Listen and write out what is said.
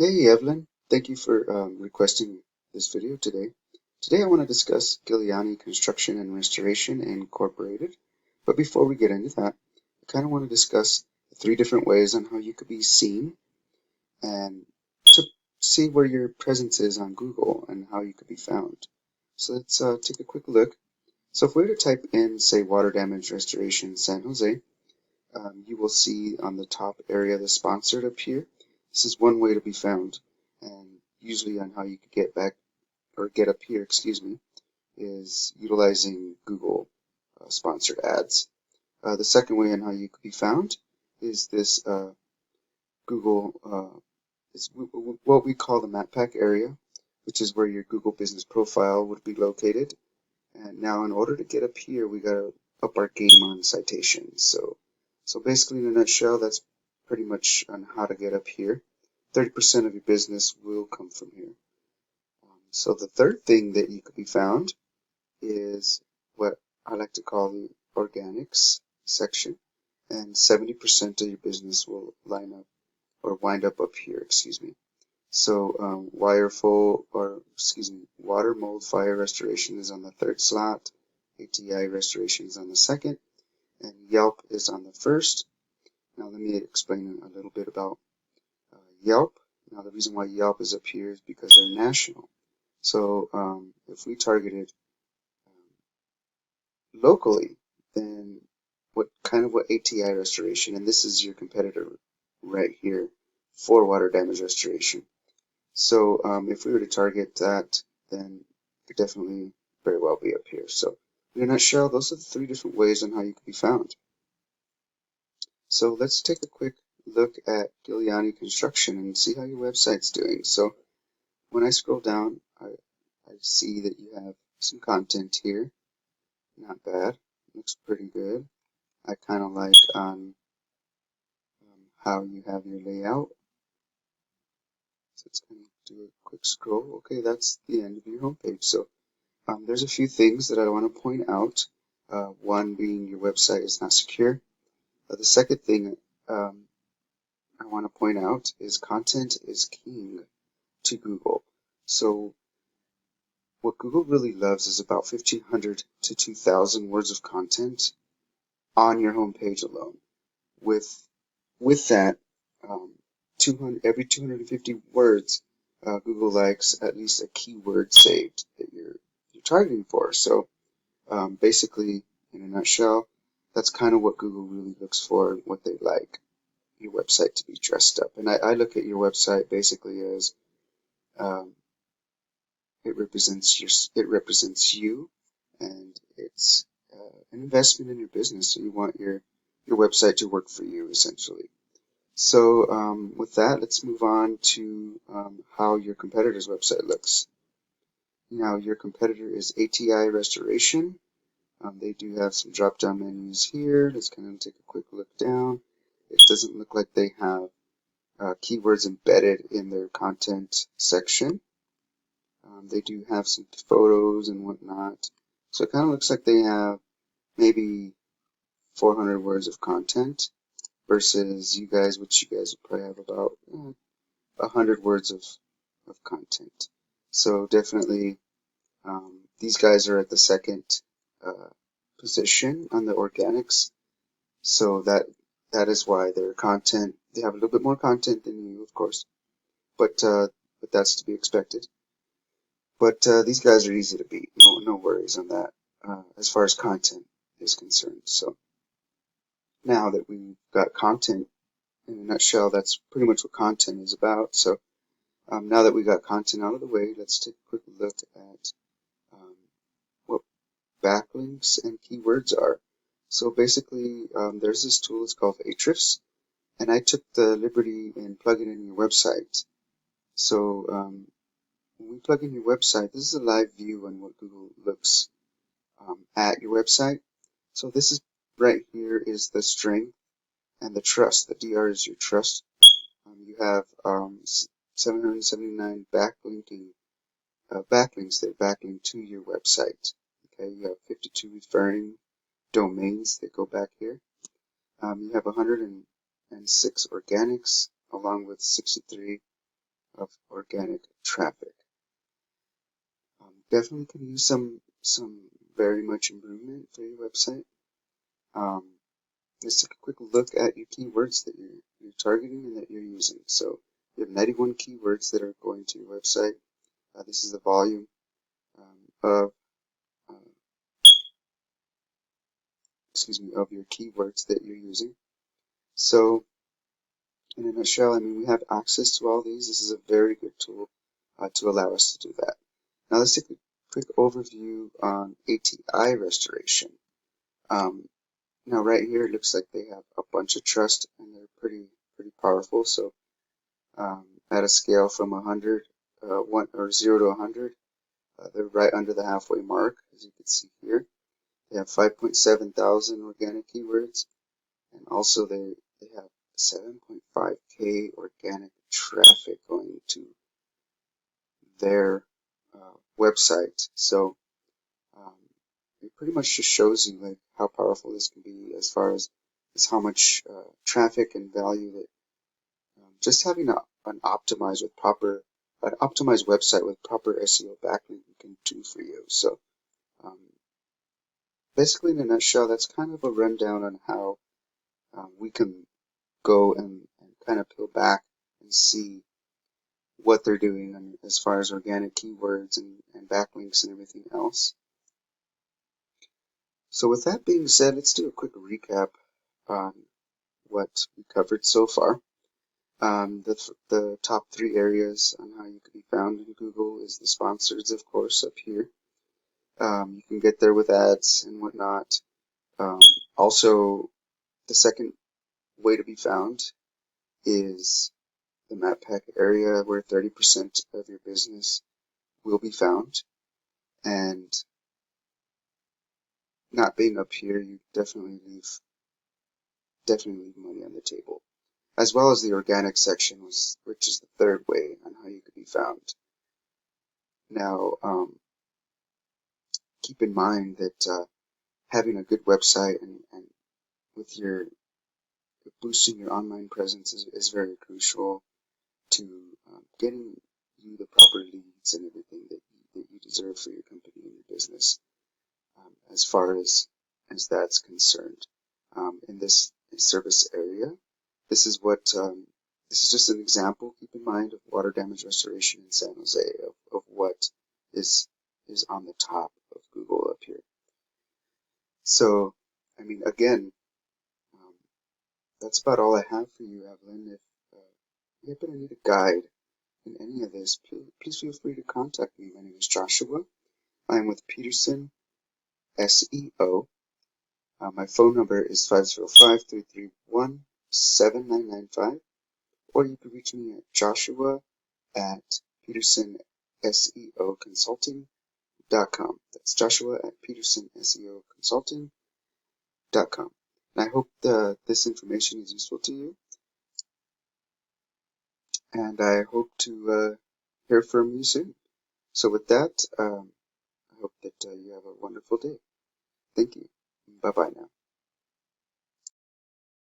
Hey Evelyn, thank you for requesting this video today. Today I want to discuss Giuliani Construction and Restoration Incorporated. But before we get into that, I kind of want to discuss the three different ways on how you could be seen and to see where your presence is on Google and how you could be found. So let's take a quick look. So if we were to type in, say, water damage restoration San Jose, you will see on the top area the sponsored up here. This is one way to be found, and usually on how you could get back or get up here, excuse me, is utilizing Google sponsored ads. The second way on how you could be found is this Google, is what we call the map pack area, which is where your Google business profile would be located. And now in order to get up here, we gotta up our game on citations. So basically in a nutshell, that's pretty much on how to get up here. 30% of your business will come from here. So the third thing that you could be found is what I like to call the organics section. And 70% of your business will line up or wind up here, excuse me. So water mold fire restoration is on the third slot, ATI restoration is on the second, and Yelp is on the first. Now let me explain a little bit about Yelp. Now the reason why Yelp is up here is because they're national. So if we targeted locally, then what ATI restoration, and this is your competitor right here for water damage restoration. So if we were to target that, then it could definitely very well be up here. So in a nutshell, those are the three different ways on how you can be found. So let's take a quick look at Giuliani Construction and see how your website's doing. So when I scroll down, I see that you have some content here. Not bad. Looks pretty good. I kind of like on how you have your layout. So let's kind of do a quick scroll. Okay, that's the end of your homepage. So there's a few things that I want to point out. One being your website is not secure. The second thing I want to point out is content is king to Google. So what Google really loves is about 1,500 to 2,000 words of content on your homepage alone. With that, 200 every 250 words, Google likes at least a keyword saved that you're targeting for. So basically, in a nutshell, that's kind of what Google really looks for and what they like your website to be dressed up. And I look at your website basically as it represents you, and it's an investment in your business. So you want your website to work for you essentially. So with that, let's move on to how your competitor's website looks. Now your competitor is ATI Restoration. They do have some drop-down menus here. Let's kind of take a quick look down. It doesn't look like they have keywords embedded in their content section. They do have some photos and whatnot. So it kind of looks like they have maybe 400 words of content versus you guys, which you guys would probably have about 100 words of content. So definitely these guys are at the second position on the organics. So that is why their content, they have a little bit more content than you, of course, but that's to be expected. But these guys are easy to beat. No worries on that as far as content is concerned. So now that we've got content in a nutshell, that's pretty much what content is about. So now that we got content out of the way, let's take a quick look at what backlinks and keywords are. So basically, there's this tool, it's called Ahrefs, and I took the liberty in plugging in your website. So when we plug in your website, this is a live view on what Google looks at your website. So this is right here is the strength and the trust. The DR is your trust. You have 779 backlinks that backlink to your website. Okay, you have 52 referring domains that go back here. You have 106 organics along with 63 of organic traffic. Definitely can use some very much improvement for your website. Let's take a quick look at your keywords that you're targeting and that you're using. So you have 91 keywords that are going to your website. This is the volume of of your keywords that you're using. So in a nutshell, I mean, we have access to all these. This is a very good tool to allow us to do that. Now let's take a quick overview on ATI restoration. Now right here, it looks like they have a bunch of trust, and they're pretty powerful. So at a scale from 100, 0 to 100, they're right under the halfway mark, as you can see here. They have 5.7 thousand organic keywords, and also they have 7.5K organic traffic going to their website. So it pretty much just shows you like how powerful this can be as far as how much traffic and value that just having an optimized website with proper SEO backlinking can do for you. So basically, in a nutshell, that's kind of a rundown on how we can go and kind of peel back and see what they're doing as far as organic keywords and backlinks and everything else. So with that being said, let's do a quick recap on what we covered so far. The top 3 areas on how you can be found in Google is the sponsors, of course, up here. You can get there with ads and whatnot. Also, the second way to be found is the map pack area, where 30% of your business will be found. And not being up here, you definitely leave money on the table, as well as the organic section, which is the third way on how you could be found. Now, keep in mind that having a good website and with your boosting your online presence is very crucial to getting you the proper leads and everything that you deserve for your company and your business, as far as that's concerned. In this service area, this is just an example. Keep in mind of water damage restoration in San Jose, of what is on the top of Google up here. So, I mean, again, that's about all I have for you, Evelyn. If you happen to need a guide in any of this, please feel free to contact me. My name is Joshua. I'm with Peterson SEO. My phone number is 505-331-7995, or you can reach me at joshua@petersonseoconsulting.com. That's joshua@petersonseoconsulting.com. And I hope this information is useful to you, and I hope to hear from you soon. So with that, I hope that you have a wonderful day. Thank you. Bye-bye now.